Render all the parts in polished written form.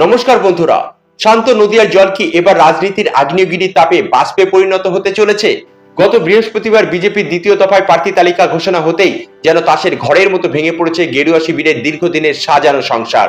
নমস্কার বন্ধুরা। শান্ত নদিয়ার জল কি এবার রাজনীতির আগ্নেয়গিরির তাপে বাষ্পে পরিণত হতে চলেছে? গত বৃহস্পতিবার বিজেপির দ্বিতীয় দফায় প্রার্থী তালিকা ঘোষণা হতেই যেন তাসের ঘরের মতো ভেঙে পড়েছে গেরুয়া শিবিরের দীর্ঘদিনের সাজানো সংসার।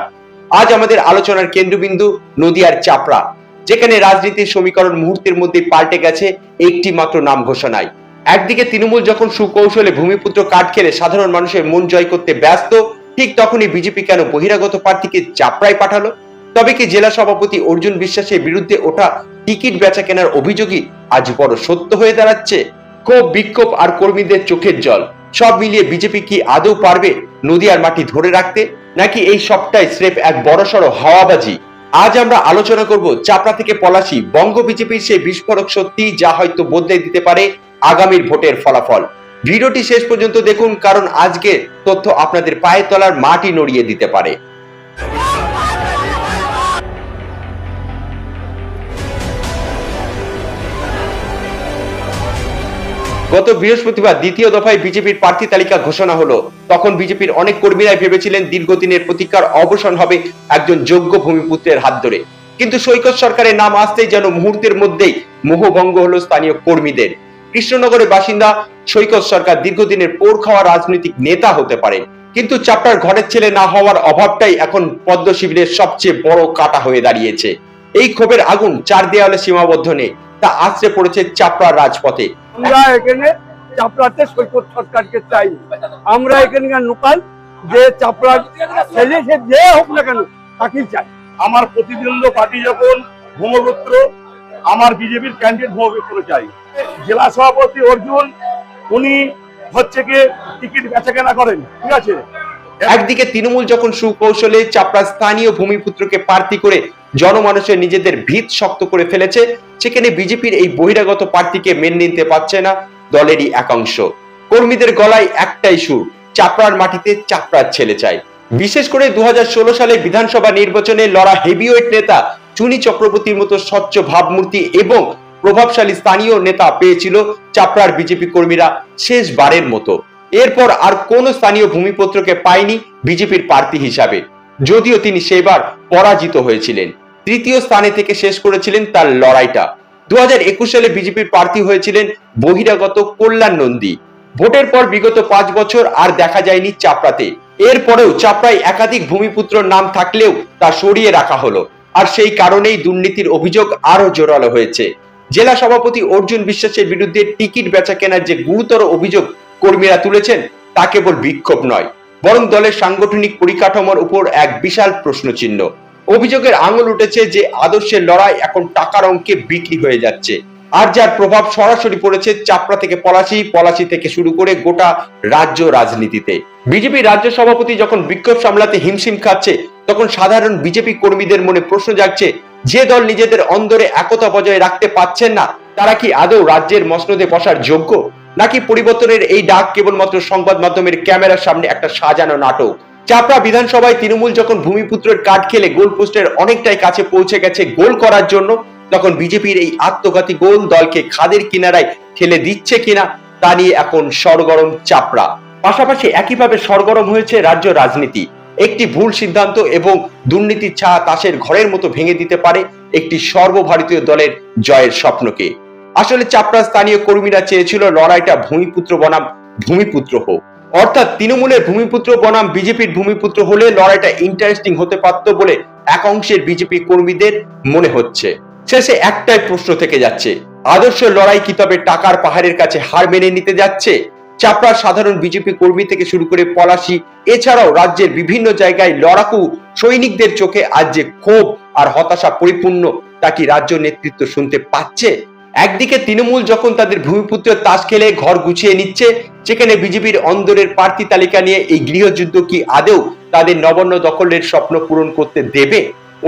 আজ আমাদের আলোচনার কেন্দ্রবিন্দু নদিয়ার চাপড়া, যেখানে রাজনীতির সমীকরণ মুহূর্তের মধ্যে পাল্টে গেছে একটি মাত্র নাম ঘোষণায়। একদিকে তৃণমূল যখন সুকৌশলে ভূমিপুত্র কার্ড খেলে সাধারণ মানুষের মন জয় করতে ব্যস্ত, ঠিক তখনই বিজেপি কেন বহিরাগত প্রার্থীকে চাপড়ায় পাঠালো? তবে কি জেলা সভাপতি অর্জুন বিশ্বাসের বিরুদ্ধে ওঠা টিকিট বেচা কেনার অভিযোগই আজ বড় সত্য হয়ে দাঁড়াচ্ছে? ক্ষোভ, বিক্ষোভ আর কর্মীদের চোখের জল সব মিলিয়ে বিজেপি কি আদৌ পারবে নদিয়ার মাটি ধরে রাখতে, নাকি এই সবটাই স্রেফ এক বড়সড় হাওয়াবাজি? আজ আমরা আলোচনা করব চাপড়া থেকে পলাশী বঙ্গ বিজেপির সেই বিস্ফোরক সত্যি, যা হয়তো বদলে দিতে পারে আগামীর ভোটের ফলাফল। ভিডিওটি শেষ পর্যন্ত দেখুন, কারণ আজকের তথ্য আপনাদের পায়ের তলার মাটি নড়িয়ে দিতে পারে। গত বৃহস্পতিবার দ্বিতীয় দফায় বিজেপির প্রার্থী তালিকা ঘোষণা হলো। তখন বিজেপির অনেক কর্মীরাই ভেবেছিলেন দীর্ঘদিনের প্রতীক্ষার অবসান হবে একজন যোগ্য ভূমিপুত্রের হাত ধরে। কিন্তু সৈকত সরকারের নাম আসতেই যেন মুহূর্তের মধ্যেই মোহভঙ্গ হলো স্থানীয় কর্মীদের। কৃষ্ণনগরের বাসিন্দা সৈকত সরকার দীর্ঘদিনের পোড় খাওয়া রাজনৈতিক নেতা হতে পারেন, কিন্তু চাপড়ার ঘরের ছেলে না হওয়ার অভাবটাই এখন পদ্ম শিবিরের সবচেয়ে বড় কাঁটা হয়ে দাঁড়িয়েছে। এই ক্ষোভের আগুন চার দেওয়ালে সীমাবদ্ধ নেই, তা আছড়ে পড়েছে চাপড়ার রাজপথে। আমরা এখানে চাপড়াতে সৈকত সরকারকে চাই। আমরা এখানকার লোকাল যে চাপড়ার ছেলে সে যে হোক না কেন তাকেই চাই। আমার প্রতিদ্বন্দ্বী পার্টি যখন ভূমিপুত্র, আমার বিজেপির ক্যান্ডিডেট ভূমিপুত্র চাই। জেলা সভাপতি অর্জুন উনি হচ্ছে কি টিকিট বেচা কেনা করেন, ঠিক আছে। একদিকে তৃণমূল যখন সুকৌশলে চাপড়া স্থানীয় ভূমিপুত্রকে প্রার্থী করে জনমানুষের নিজেদের ভিত শক্ত করে ফেলেছে, সেখানে বিজেপির এই বহিরাগত প্রার্থীকে মেনে নিতে পারছে না দলেরই একাংশ। কর্মীদের গলায় একটাই সুর, চাপড়ার মাটিতে চাপড়ার ছেলে চাই। বিশেষ করে 2016 সালে বিধানসভা নির্বাচনে লড়া হেভিওয়েট নেতা চুনি চক্রবর্তীর মতো স্বচ্ছ ভাবমূর্তি এবং প্রভাবশালী স্থানীয় নেতা পেয়েছিল চাপড়ার বিজেপি কর্মীরা শেষবারের মতো। এরপর আর কোন স্থানীয় ভূমিপুত্রকে পায়নি বিজেপির প্রার্থী হিসাবে, যদিও তিনি সেবার পরাজিত হয়েছিলেন। তৃতীয় স্থানে থেকে শেষ করেছিলেন তার লড়াইটা। 2021 সালে বিজেপির প্রার্থী হয়েছিলেন বহিরাগত কল্যাণ নন্দী। ভোটের পর বিগত 5 বছর আর দেখা যায়নি চাপড়াতে। এরপরেও চাপড়ায় একাধিক ভূমিপুত্রর নাম থাকলেও তা সরিয়ে রাখা হলো, আর সেই কারণেই দুর্নীতির অভিযোগ আরো জোরালো হয়েছে। জেলা সভাপতি অর্জুন বিশ্বাসের বিরুদ্ধে টিকিট বেচা কেনার যে গুরুতর অভিযোগ কর্মীরা তুলেছেন, তা কেবল বিক্ষোভ নয়, বরং দলের সাংগঠনিক পরিকাঠামোর উপর এক বিশাল প্রশ্নচিহ্ন। অভিযোগের আঙুল উঠেছে যে আদর্শের লড়াই এখন টাকার অঙ্কে বিক্রি হয়ে যাচ্ছে, আর যার প্রভাব সরাসরি পড়েছে চাপড়া থেকে পলাশী, পলাশী থেকে শুরু করে গোটা রাজ্য রাজনীতিতে। বিজেপি রাজ্য সভাপতি যখন বিক্ষোভ সামলাতে হিমশিম খাচ্ছে, তখন সাধারণ বিজেপি কর্মীদের মনে প্রশ্ন জাগছে, যে দল নিজেদের অন্দরে একতা বজায় রাখতে পারছেন না, তারা কি আদৌ রাজ্যের মসনদে বসার যোগ্য, নাকি পরিবর্তনের এই ডাক কেবলমাত্র সংবাদ মাধ্যমের ক্যামেরার সামনে একটা সাজানো নাটক? চাপড়া বিধানসভায় তৃণমূল যখন ভূমিপুত্রের কার্ড খেলে গোল পোস্টের অনেকটাই কাছে পৌঁছে গেছে গোল করার জন্য, তখন বিজেপির এই আত্মঘাতী গোল দলকে খাদের কিনারায় ঠেলে দিচ্ছে কিনা তা নিয়ে এখন সরগরম চাপড়া। পাশাপাশি একইভাবে সরগরম হয়েছে রাজ্য রাজনীতি। একটি ভুল সিদ্ধান্ত এবং দুর্নীতির ছায়া তাসের ঘরের মতো ভেঙে দিতে পারে একটি সর্বভারতীয় দলের জয়ের স্বপ্নকে। আসলে চাপড়া স্থানীয় কর্মীরা চেয়েছিল লড়াইটা ভূমিপুত্র বনাম ভূমিপুত্র হোক, অর্থাৎ তৃণমূলের ভূমিপুত্র বনাম বিজেপির ভূমিপুত্র হলে লড়াইটা ইন্টারেস্টিং হতে পারত বলে একাংশের বিজেপি কর্মীদের মনে হচ্ছে। শেষে একটাই প্রশ্ন থেকে যাচ্ছে, আদর্শ লড়াই কি তবে টাকার পাহাড়ের কাছে হার মেনে নিতে যাচ্ছে? চাপড়ার সাধারণ বিজেপি কর্মী থেকে শুরু করে পলাশী, এছাড়াও রাজ্যের বিভিন্ন জায়গায় লড়াকু সৈনিকদের চোখে আজ যে ক্ষোভ আর হতাশা পরিপূর্ণ, তা কি রাজ্য নেতৃত্ব শুনতে পাচ্ছে? একদিকে তৃণমূল যখন তাদের ভূমিপুত্রের তাস খেলে ঘর গুছিয়ে নিচ্ছে, সেখানে বিজেপির অন্দরের প্রার্থী তালিকা নিয়ে এই গৃহযুদ্ধ কি আদৌ তাদের নবান্ন দখলের স্বপ্ন পূরণ করতে দেবে?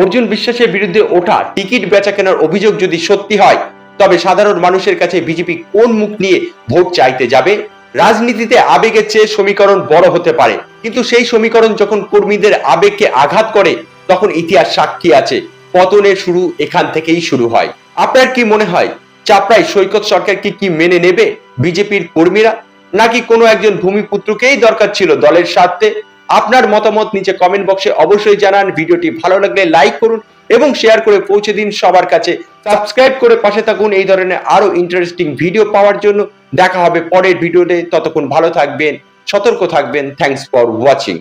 অর্জুন বিশ্বাসের বিরুদ্ধে ওঠা টিকিট বেচা কেনার অভিযোগ যদি সত্যি হয়, তবে সাধারণ মানুষের কাছে বিজেপি কোন মুখ নিয়ে ভোট চাইতে যাবে? রাজনীতিতে আবেগের চেয়ে সমীকরণ বড় হতে পারে, কিন্তু সেই সমীকরণ যখন কর্মীদের আবেগকে আঘাত করে, তখন ইতিহাস সাক্ষী আছে পতনের শুরু এখান থেকেই শুরু হয়। আপনার কি মনে হয়, চাপড়ায় সৈকত সরকারকে কি মেনে নেবে বিজেপির কর্মীরা, নাকি কোনো একজন ভূমিপুত্রকেই দরকার ছিল দলের স্বার্থে? আপনার মতামত নিচে কমেন্ট বক্সে অবশ্যই জানান। ভিডিওটি ভালো লাগলে লাইক করুন এবং শেয়ার করে পৌঁছে দিন সবার কাছে। সাবস্ক্রাইব করে পাশে থাকুন এই ধরনের আরো ইন্টারেস্টিং ভিডিও পাওয়ার জন্য। দেখা হবে পরের ভিডিওতে, ততক্ষণ ভালো থাকবেন, সতর্ক থাকবেন। Thanks for watching.